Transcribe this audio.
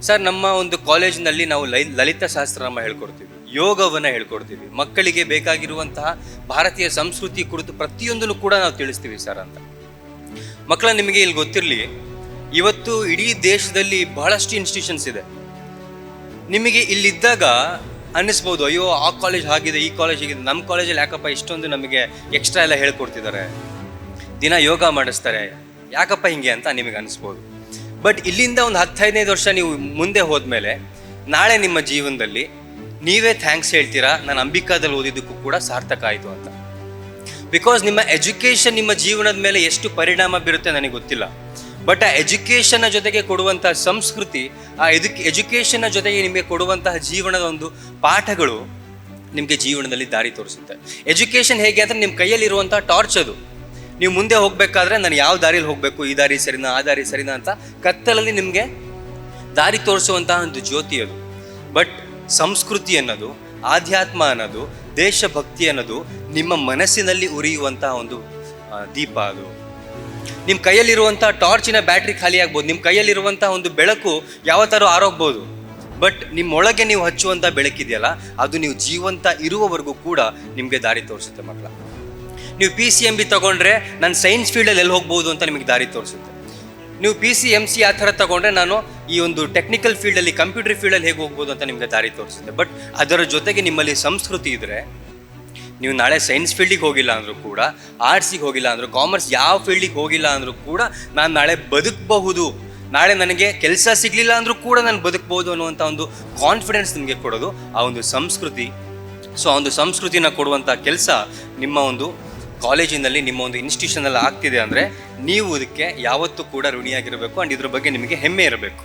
Sir, ನಮ್ಮ ಒಂದು ಕಾಲೇಜಿನಲ್ಲಿ ನಾವು ಲಲಿತ ಶಾಸ್ತ್ರನಾಮ ಹೇಳ್ಕೊಡ್ತೀವಿ, ಯೋಗವನ್ನು ಹೇಳ್ಕೊಡ್ತೀವಿ, ಮಕ್ಕಳಿಗೆ ಬೇಕಾಗಿರುವಂತಹ ಭಾರತೀಯ ಸಂಸ್ಕೃತಿ ಕುರಿತು ಪ್ರತಿಯೊಂದನ್ನು ಕೂಡ ನಾವು ತಿಳಿಸ್ತೀವಿ ಸರ್ ಅಂತ. ಮಕ್ಕಳ, ನಿಮಗೆ ಇಲ್ಲಿ ಗೊತ್ತಿರಲಿ, ಇವತ್ತು ಇಡೀ ದೇಶದಲ್ಲಿ ಬಹಳಷ್ಟು ಇನ್ಸ್ಟಿಟ್ಯೂಷನ್ಸ್ ಇದೆ. ನಿಮಗೆ ಇಲ್ಲಿದ್ದಾಗ ಅನ್ನಿಸ್ಬೋದು, ಅಯ್ಯೋ ಆ ಕಾಲೇಜ್ ಆಗಿದೆ, ಈ ಕಾಲೇಜ್ ಆಗಿದೆ, ನಮ್ಮ ಕಾಲೇಜಲ್ಲಿ ಯಾಕಪ್ಪ ಇಷ್ಟೊಂದು ನಮಗೆ ಎಕ್ಸ್ಟ್ರಾ ಎಲ್ಲ ಹೇಳ್ಕೊಡ್ತಿದ್ದಾರೆ, ದಿನ ಯೋಗ ಮಾಡಿಸ್ತಾರೆ, ಯಾಕಪ್ಪ ಹಿಂಗೆ ಅಂತ ನಿಮಗೆ ಅನಿಸ್ಬೋದು. ಬಟ್ ಇಲ್ಲಿಂದ ಒಂದು 10-15 ವರ್ಷ ನೀವು ಮುಂದೆ ಹೋದ್ಮೇಲೆ ನಾಳೆ ನಿಮ್ಮ ಜೀವನದಲ್ಲಿ ನೀವೇ ಥ್ಯಾಂಕ್ಸ್ ಹೇಳ್ತೀರಾ, ನಾನು ಅಂಬಿಕಾದಲ್ಲಿ ಓದಿದ್ದಕ್ಕೂ ಕೂಡ ಸಾರ್ಥಕ ಆಯಿತು ಅಂತ. ಬಿಕಾಸ್ ನಿಮ್ಮ ಎಜುಕೇಷನ್ ನಿಮ್ಮ ಜೀವನದ ಮೇಲೆ ಎಷ್ಟು ಪರಿಣಾಮ ಬೀರುತ್ತೆ ನನಗೆ ಗೊತ್ತಿಲ್ಲ. ಬಟ್ ಆ ಎಜುಕೇಷನ್ನ ಜೊತೆಗೆ ಕೊಡುವಂತಹ ಸಂಸ್ಕೃತಿ, ಆ ಎಜುಕೇಷನ್ನ ಜೊತೆಗೆ ನಿಮಗೆ ಕೊಡುವಂತಹ ಜೀವನದ ಒಂದು ಪಾಠಗಳು ನಿಮಗೆ ಜೀವನದಲ್ಲಿ ದಾರಿ ತೋರಿಸುತ್ತೆ. ಎಜುಕೇಷನ್ ಹೇಗೆ ಅಂದರೆ ನಿಮ್ಮ ಕೈಯಲ್ಲಿರುವಂಥ ಟಾರ್ಚ್ ಅದು. ನೀವು ಮುಂದೆ ಹೋಗಬೇಕಾದ್ರೆ ನಾನು ಯಾವ ದಾರಿಯಲ್ಲಿ ಹೋಗಬೇಕು, ಈ ದಾರಿ ಸರಿನಾ ಆ ದಾರಿ ಸರಿನಾ ಅಂತ ಕತ್ತಲಲ್ಲಿ ನಿಮಗೆ ದಾರಿ ತೋರಿಸುವಂತಹ ಒಂದು ಜ್ಯೋತಿ ಅದು. ಬಟ್ ಸಂಸ್ಕೃತಿ ಅನ್ನೋದು, ಆಧ್ಯಾತ್ಮ ಅನ್ನೋದು, ದೇಶಭಕ್ತಿ ಅನ್ನೋದು ನಿಮ್ಮ ಮನಸ್ಸಿನಲ್ಲಿ ಉರಿಯುವಂತಹ ಒಂದು ದೀಪ ಅದು. ನಿಮ್ಮ ಕೈಯಲ್ಲಿರುವಂಥ ಟಾರ್ಚಿನ ಬ್ಯಾಟ್ರಿ ಖಾಲಿ ಆಗ್ಬೋದು, ನಿಮ್ಮ ಕೈಯಲ್ಲಿರುವಂಥ ಒಂದು ಬೆಳಕು ಯಾವತ್ತಾರು ಆರೋಗ್ಬೋದು. ಬಟ್ ನಿಮ್ಮೊಳಗೆ ನೀವು ಹಚ್ಚುವಂಥ ಬೆಳಕಿದೆಯಲ್ಲ, ಅದು ನೀವು ಜೀವಂತ ಇರುವವರೆಗೂ ಕೂಡ ನಿಮಗೆ ದಾರಿ ತೋರಿಸುತ್ತೆ ಮಕ್ಕಳ. ನೀವು PCMB ತಗೊಂಡ್ರೆ ನಾನು ಸೈನ್ಸ್ ಫೀಲ್ಡಲ್ಲಿ ಎಲ್ಲಿ ಹೋಗ್ಬೋದು ಅಂತ ನಿಮಗೆ ದಾರಿ ತೋರಿಸುತ್ತೆ. ನೀವು PCMC ಆ ಥರ ತಗೊಂಡ್ರೆ ನಾನು ಈ ಒಂದು ಟೆಕ್ನಿಕಲ್ ಫೀಲ್ಡಲ್ಲಿ, ಕಂಪ್ಯೂಟರ್ ಫೀಲ್ಡಲ್ಲಿ ಹೇಗೆ ಹೋಗ್ಬೋದು ಅಂತ ನಿಮಗೆ ದಾರಿ ತೋರಿಸುತ್ತೆ. ಬಟ್ ಅದರ ಜೊತೆಗೆ ನಿಮ್ಮಲ್ಲಿ ಸಂಸ್ಕೃತಿ ಇದ್ದರೆ, ನೀವು ನಾಳೆ ಸೈನ್ಸ್ ಫೀಲ್ಡಿಗೆ ಹೋಗಿಲ್ಲ ಅಂದರೂ ಕೂಡ, ಆರ್ಟ್ಸಿಗೆ ಹೋಗಿಲ್ಲ ಅಂದರೂ, ಕಾಮರ್ಸ್ ಯಾವ ಫೀಲ್ಡಿಗೆ ಹೋಗಿಲ್ಲ ಅಂದರೂ ಕೂಡ ನಾನು ನಾಳೆ ಬದುಕಬಹುದು, ನಾಳೆ ನನಗೆ ಕೆಲಸ ಸಿಗಲಿಲ್ಲ ಅಂದರೂ ಕೂಡ ನಾನು ಬದುಕಬಹುದು ಅನ್ನುವಂಥ ಒಂದು ಕಾನ್ಫಿಡೆನ್ಸ್ ನಿಮಗೆ ಕೊಡೋದು ಆ ಒಂದು ಸಂಸ್ಕೃತಿ. ಸೊ ಆ ಒಂದು ಸಂಸ್ಕೃತಿನ ಕೊಡುವಂಥ ಕೆಲಸ ನಿಮ್ಮ ಒಂದು ಕಾಲೇಜಿನಲ್ಲಿ, ನಿಮ್ಮ ಒಂದು ಇನ್ಸ್ಟಿಟ್ಯೂಷನಲ್ಲಿ ಆಗ್ತಿದೆ ಅಂದರೆ ನೀವು ಇದಕ್ಕೆ ಯಾವತ್ತೂ ಕೂಡ ಋಣಿಯಾಗಿರಬೇಕು. ಆ್ಯಂಡ್ ಇದ್ರ ಬಗ್ಗೆ ನಿಮಗೆ ಹೆಮ್ಮೆ ಇರಬೇಕು.